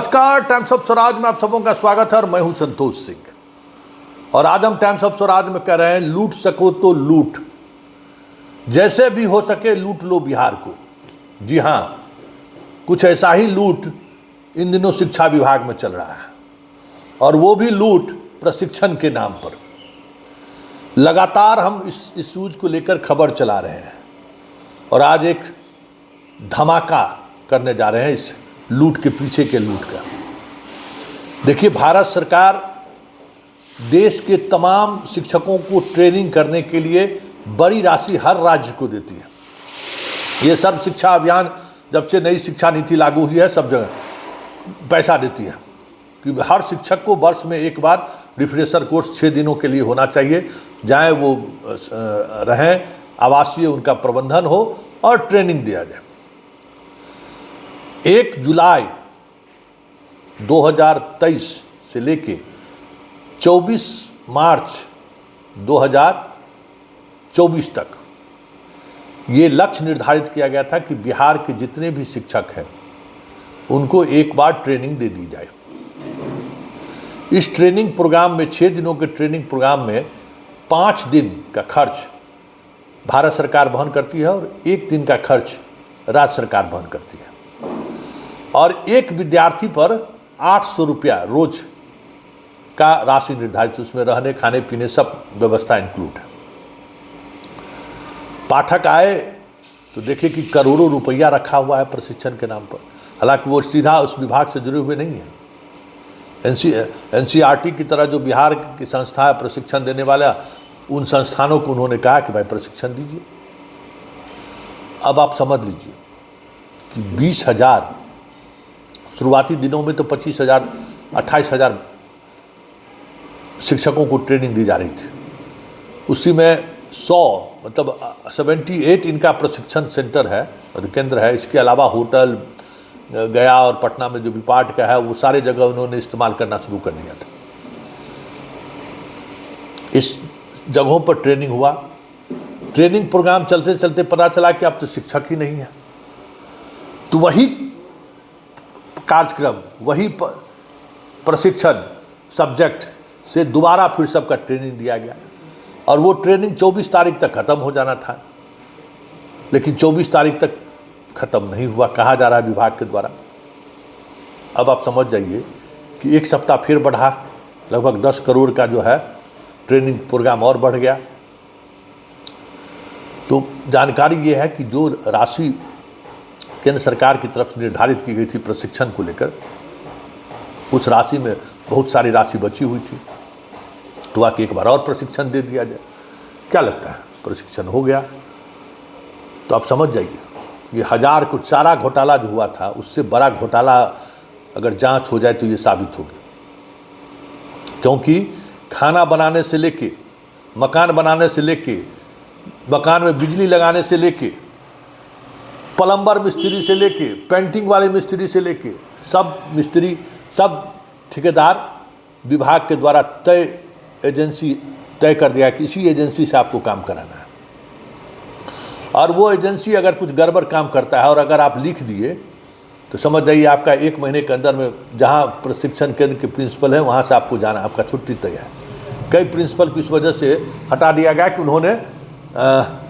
नमस्कार, times of Swaraj में आप सबों का स्वागत है और मैं हूं संतोष सिंह। और आज हम टाइम्स ऑफ स्वराज में कह रहे हैं, लूट सको तो लूट, जैसे भी हो सके लूट लो बिहार को। जी हां, कुछ ऐसा ही लूट इन दिनों शिक्षा विभाग में चल रहा है, और वो भी लूट प्रशिक्षण के नाम पर। लगातार हम इस इश्यूज को लेकर खबर चला रहे हैं और आज एक धमाका करने जा रहे हैं इस लूट के पीछे के लूट का। देखिए, भारत सरकार देश के तमाम शिक्षकों को ट्रेनिंग करने के लिए बड़ी राशि हर राज्य को देती है। ये सर्व शिक्षा अभियान जब से नई शिक्षा नीति लागू हुई है, सब जगह पैसा देती है कि हर शिक्षक को वर्ष में एक बार रिफ्रेशर कोर्स 6 दिनों के लिए होना चाहिए, जहाँ वो रहें, आवासीय उनका प्रबंधन हो और ट्रेनिंग दिया जाए। 1 जुलाई 2023 से लेके 24 मार्च 2024 तक ये लक्ष्य निर्धारित किया गया था कि बिहार के जितने भी शिक्षक हैं उनको एक बार ट्रेनिंग दे दी जाए। इस ट्रेनिंग प्रोग्राम में 6 दिनों के ट्रेनिंग प्रोग्राम में 5 दिन का खर्च भारत सरकार वहन करती है और 1 दिन का खर्च राज्य सरकार वहन करती है। और एक विद्यार्थी पर 800 रुपया रोज का राशि निर्धारित, उसमें रहने खाने पीने सब व्यवस्था इंक्लूड है। पाठक आए तो देखे कि करोड़ों रुपया रखा हुआ है प्रशिक्षण के नाम पर। हालांकि वो सीधा उस विभाग से जुड़े हुए नहीं है। एनसीईआरटी की तरह जो बिहार की संस्था है प्रशिक्षण देने वाला, उन संस्थानों को उन्होंने कहा कि भाई प्रशिक्षण दीजिए। अब आप समझ लीजिए कि 20,000, शुरुआती दिनों में तो 25,000 28,000 शिक्षकों को ट्रेनिंग दी जा रही थी। उसी में 100 मतलब 78 इनका प्रशिक्षण सेंटर है, केंद्र है। इसके अलावा होटल, गया और पटना में जो भी पार्ट का है, वो सारे जगह उन्होंने इस्तेमाल करना शुरू कर दिया था। इस जगहों पर ट्रेनिंग हुआ। ट्रेनिंग प्रोग्राम चलते चलते पता चला कि अब तो शिक्षक ही नहीं है, तो वही कार्यक्रम, वही प्रशिक्षण सब्जेक्ट से दोबारा फिर सबका ट्रेनिंग दिया गया। और वो ट्रेनिंग 24 तारीख तक ख़त्म हो जाना था, लेकिन 24 तारीख तक ख़त्म नहीं हुआ, कहा जा रहा है विभाग के द्वारा। अब आप समझ जाइए कि 1 सप्ताह फिर बढ़ा, लगभग 10 करोड़ का जो है ट्रेनिंग प्रोग्राम और बढ़ गया। तो जानकारी ये है कि जो राशि केंद्र सरकार की तरफ से निर्धारित की गई थी प्रशिक्षण को लेकर, उस राशि में बहुत सारी राशि बची हुई थी, तो आके एक बार और प्रशिक्षण दे दिया जाए। क्या लगता है, प्रशिक्षण हो गया? तो आप समझ जाइए, ये 1000 कुछ सारा घोटाला जो हुआ था, उससे बड़ा घोटाला अगर जांच हो जाए तो ये साबित होगी। क्योंकि खाना बनाने से लेके, मकान बनाने से लेके, मकान में बिजली लगाने से लेके, प्लम्बर मिस्त्री से लेके, पेंटिंग वाले मिस्त्री से लेके, सब मिस्त्री, सब ठेकेदार विभाग के द्वारा एजेंसी तय कर दिया कि इसी एजेंसी से आपको काम कराना है। और वो एजेंसी अगर कुछ गड़बड़ काम करता है और अगर आप लिख दिए तो समझ जाइए आपका 1 महीने के अंदर में जहाँ प्रशिक्षण केंद्र के प्रिंसिपल है वहाँ से आपको जाना, आपका छुट्टी तय है। कई प्रिंसिपल की इस वजह से हटा दिया गया कि उन्होंने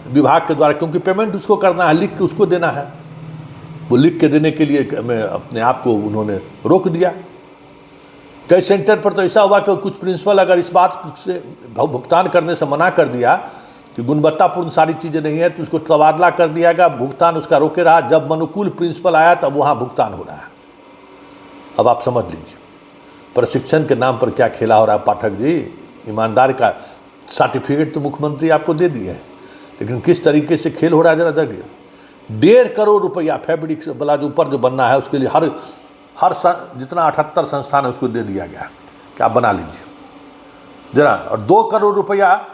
विभाग के द्वारा, क्योंकि पेमेंट उसको करना है, लिख के उसको देना है, वो लिख के देने के लिए अपने आप को उन्होंने रोक दिया। कई सेंटर पर तो ऐसा हुआ कि कुछ प्रिंसिपल अगर इस बात से भुगतान करने से मना कर दिया कि गुणवत्तापूर्ण सारी चीज़ें नहीं है, तो उसको तबादला कर दिया गया, भुगतान उसका रोके रहा। जब अनुकूल प्रिंसिपल आया तब वहाँ भुगतान हो रहा है। अब आप समझ लीजिए प्रशिक्षण के नाम पर क्या खेला हो रहा है। पाठक जी, ईमानदार का सर्टिफिकेट तो मुख्यमंत्री आपको दे दिए हैं, लेकिन किस तरीके से खेल हो रहा है जरा देखिए। 1.5 करोड़ रुपया फैब्रिक वाला जो ऊपर जो बनना है उसके लिए हर जितना 78 संस्थान है उसको दे दिया गया कि आप बना लीजिए जरा। और 2 करोड़ रुपया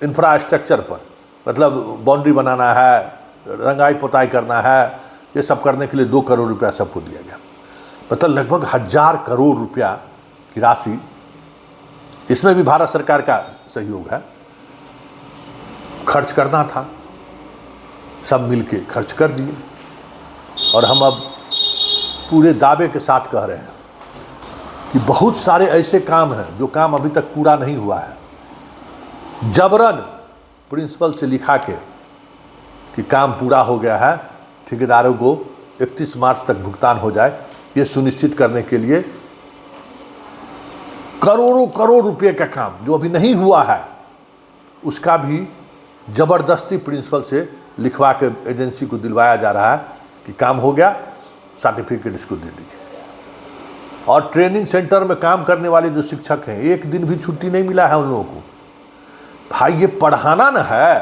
इंफ्रास्ट्रक्चर पर, मतलब बाउंड्री बनाना है, रंगाई पोताई करना है, ये सब करने के लिए 2 करोड़ रुपया सबको दिया गया। मतलब लगभग 1000 करोड़ रुपया की राशि, इसमें भी भारत सरकार का सहयोग है, खर्च करना था। सब मिलके खर्च कर दिए और हम अब पूरे दावे के साथ कह रहे हैं कि बहुत सारे ऐसे काम हैं जो काम अभी तक पूरा नहीं हुआ है। जबरन प्रिंसिपल से लिखा के कि काम पूरा हो गया है, ठेकेदारों को 31 मार्च तक भुगतान हो जाए, ये सुनिश्चित करने के लिए करोड़ों करोड़ रुपए का काम जो अभी नहीं हुआ है उसका भी जबरदस्ती प्रिंसिपल से लिखवा के एजेंसी को दिलवाया जा रहा है कि काम हो गया, सर्टिफिकेट इसको दे दीजिए। और ट्रेनिंग सेंटर में काम करने वाले जो शिक्षक हैं, एक दिन भी छुट्टी नहीं मिला है उन लोगों को। भाई ये पढ़ाना न है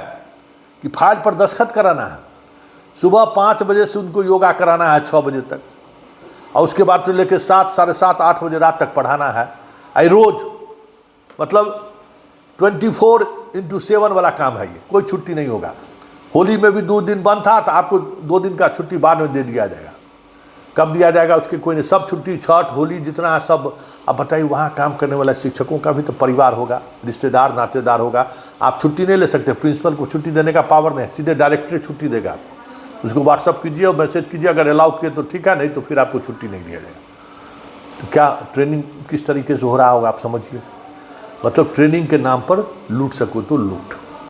कि फाइल पर दस्तखत कराना है। सुबह 5 बजे से उनको योगा कराना है 6 बजे तक, और उसके बाद तो लेकर 7, साढ़े 7, 8 बजे रात तक पढ़ाना है। आई रोज मतलब 24/7 वाला काम है ये, कोई छुट्टी नहीं होगा। होली में भी 2 दिन बंद था, तो आपको 2 दिन का छुट्टी बाद में दे दिया जाएगा। कब दिया जाएगा उसके कोई नहीं, सब छुट्टी, छठ, होली जितना है सब। अब बताइए वहाँ काम करने वाले शिक्षकों का भी तो परिवार होगा, रिश्तेदार नातेदार होगा। आप छुट्टी नहीं ले सकते, प्रिंसिपल को छुट्टी देने का पावर नहीं, सीधे डायरेक्टरेट छुट्टी देगा। उसको व्हाट्सअप कीजिए और मैसेज कीजिए, अगर अलाउ किए तो ठीक है, नहीं तो फिर आपको छुट्टी नहीं दिया जाएगा। तो क्या ट्रेनिंग किस तरीके से हो रहा होगा आप समझिए। मतलब ट्रेनिंग के नाम पर लूट सको तो लूट।